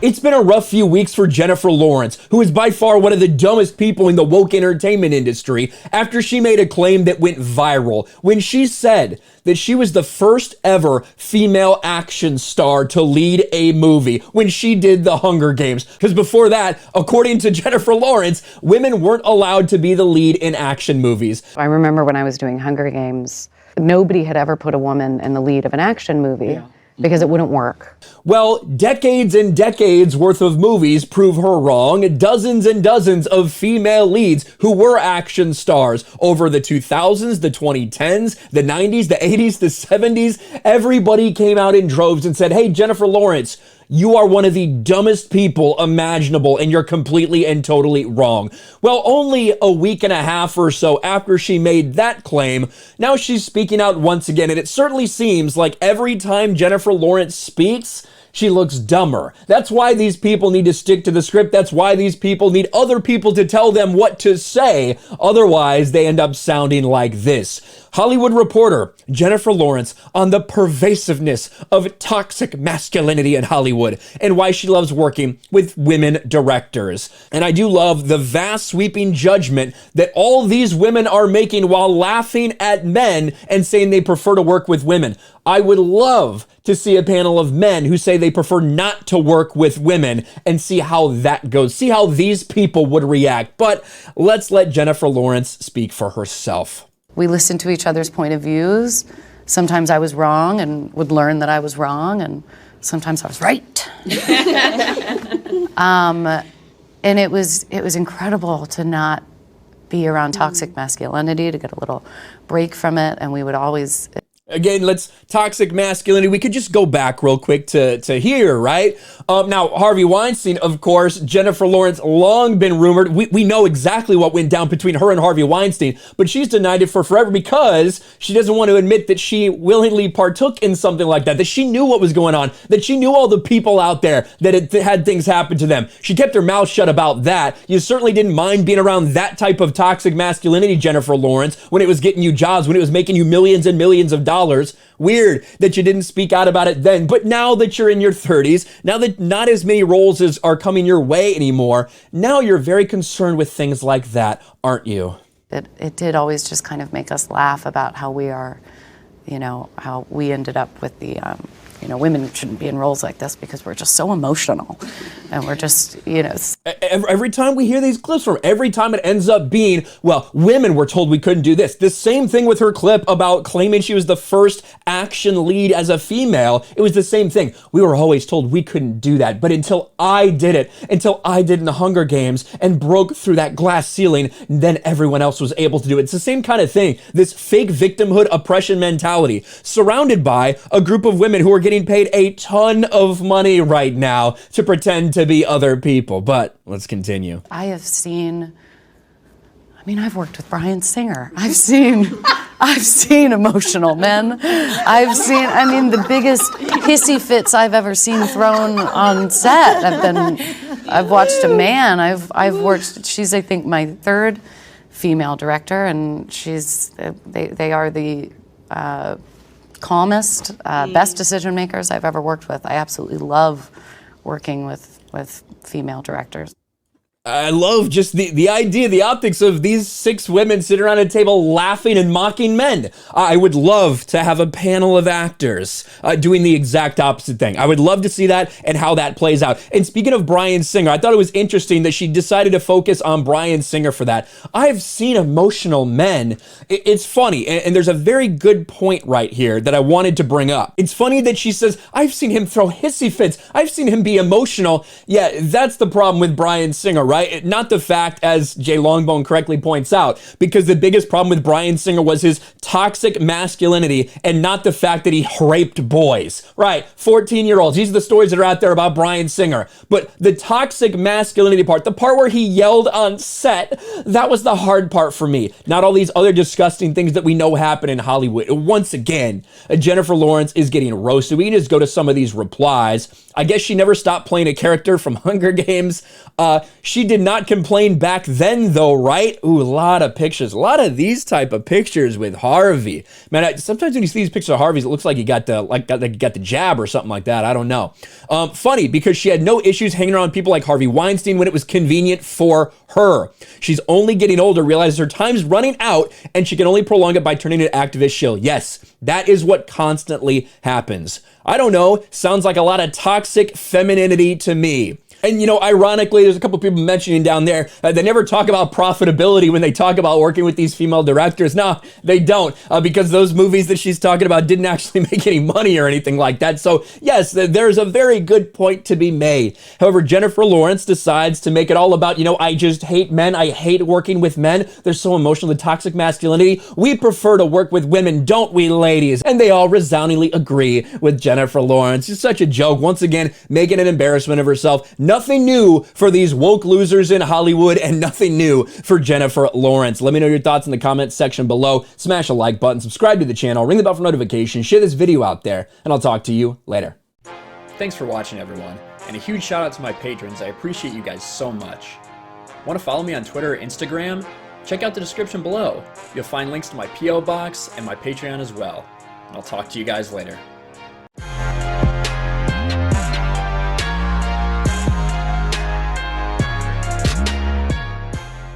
It's been a rough few weeks for Jennifer Lawrence, who is by far one of the dumbest people in the woke entertainment industry, after she made a claim that went viral when she said that she was the first ever female action star to lead a movie when she did the Hunger Games. Because before that, according to Jennifer Lawrence, women weren't allowed to be the lead in action movies. I remember when I was doing Hunger Games, nobody had ever put a woman in the lead of an action movie. Because it wouldn't work. Well, decades and decades worth of movies prove her wrong. Dozens and dozens of female leads who were action stars over the 2000s, the 2010s, the 90s, the 80s, the 70s. Everybody came out in droves and said, hey, Jennifer Lawrence, you are one of the dumbest people imaginable, and you're completely and totally wrong. Well, only a week and a half or so after she made that claim, now she's speaking out once again, and it certainly seems like every time Jennifer Lawrence speaks, she looks dumber. That's why these people need to stick to the script. That's why these people need other people to tell them what to say. Otherwise, they end up sounding like this. Hollywood Reporter Jennifer Lawrence on the pervasiveness of toxic masculinity in Hollywood and why she loves working with women directors. And I do love the vast sweeping judgment that all these women are making while laughing at men and saying they prefer to work with women. I would love to see a panel of men who say they prefer not to work with women and see how that goes. See how these people would react. But let's let Jennifer Lawrence speak for herself. We listened to each other's point of views. Sometimes I was wrong and would learn that I was wrong, and sometimes I was right. And it was incredible to not be around toxic masculinity, to get a little break from it, and we would always... Again, toxic masculinity. We could just go back real quick to here, right? Now, Harvey Weinstein, of course, Jennifer Lawrence, long been rumored. We know exactly what went down between her and Harvey Weinstein, but she's denied it for forever because she doesn't want to admit that she willingly partook in something like that she knew what was going on, that she knew all the people out there that had things happen to them. She kept her mouth shut about that. You certainly didn't mind being around that type of toxic masculinity, Jennifer Lawrence, when it was getting you jobs, when it was making you millions and millions of dollars. Weird that you didn't speak out about it then, but now that you're in your 30s, now that not as many roles are coming your way anymore, now you're very concerned with things like that, aren't you? It did always just kind of make us laugh about how we are, how we ended up with the, women shouldn't be in roles like this because we're just so emotional. And we're just, Every time we hear these clips from, every time it ends up being, well, women were told we couldn't do this. The same thing with her clip about claiming she was the first action lead as a female. It was the same thing. We were always told we couldn't do that. But until I did it, until I did in the Hunger Games and broke through that glass ceiling, then everyone else was able to do it. It's the same kind of thing. This fake victimhood oppression mentality, surrounded by a group of women who are getting paid a ton of money right now to pretend to be other people. But let's continue. I've worked with Bryan Singer. I've seen emotional men. The biggest hissy fits I've ever seen thrown on set. I've watched a man. She's I think my third female director, and they are the calmest, best decision makers I've ever worked with. I absolutely love working with female directors. I love just the idea, the optics of these 6 women sitting around a table laughing and mocking men. I would love to have a panel of actors doing the exact opposite thing. I would love to see that and how that plays out. And speaking of Bryan Singer, I thought it was interesting that she decided to focus on Bryan Singer for that. I've seen emotional men. It's funny, and there's a very good point right here that I wanted to bring up. It's funny that she says, I've seen him throw hissy fits. I've seen him be emotional. Yeah, that's the problem with Bryan Singer, right? Not the fact, as Jay Longbone correctly points out, because the biggest problem with Bryan Singer was his toxic masculinity and not the fact that he raped boys, right? 14-year-olds. These are the stories that are out there about Bryan Singer. But the toxic masculinity part, the part where he yelled on set, that was the hard part for me. Not all these other disgusting things that we know happen in Hollywood. Once again, Jennifer Lawrence is getting roasted. We can just go to some of these replies. I guess she never stopped playing a character from Hunger Games. She did not complain back then, though, right? Ooh, a lot of pictures. A lot of these type of pictures with Harvey. Man, sometimes when you see these pictures of Harvey's, it looks like he got the jab or something like that. I don't know. Funny, because she had no issues hanging around people like Harvey Weinstein when it was convenient for her. She's only getting older, realizes her time's running out, and she can only prolong it by turning an activist shill. Yes, that is what constantly happens. I don't know, sounds like a lot of toxic femininity to me. And, you know, ironically, there's a couple people mentioning down there, they never talk about profitability when they talk about working with these female directors. No, they don't, because those movies that she's talking about didn't actually make any money or anything like that. So, yes, there's a very good point to be made. However, Jennifer Lawrence decides to make it all about, you know, I just hate men. I hate working with men. They're so emotional, the toxic masculinity. We prefer to work with women, don't we, ladies? And they all resoundingly agree with Jennifer Lawrence. It's such a joke. Once again, making an embarrassment of herself. Nothing new for these woke losers in Hollywood, and nothing new for Jennifer Lawrence. Let me know your thoughts in the comments section below. Smash a like button, subscribe to the channel, ring the bell for notifications, share this video out there, and I'll talk to you later. Thanks for watching, everyone, and a huge shout out to my patrons. I appreciate you guys so much. Want to follow me on Twitter or Instagram? Check out the description below. You'll find links to my P.O. box and my Patreon as well. And I'll talk to you guys later.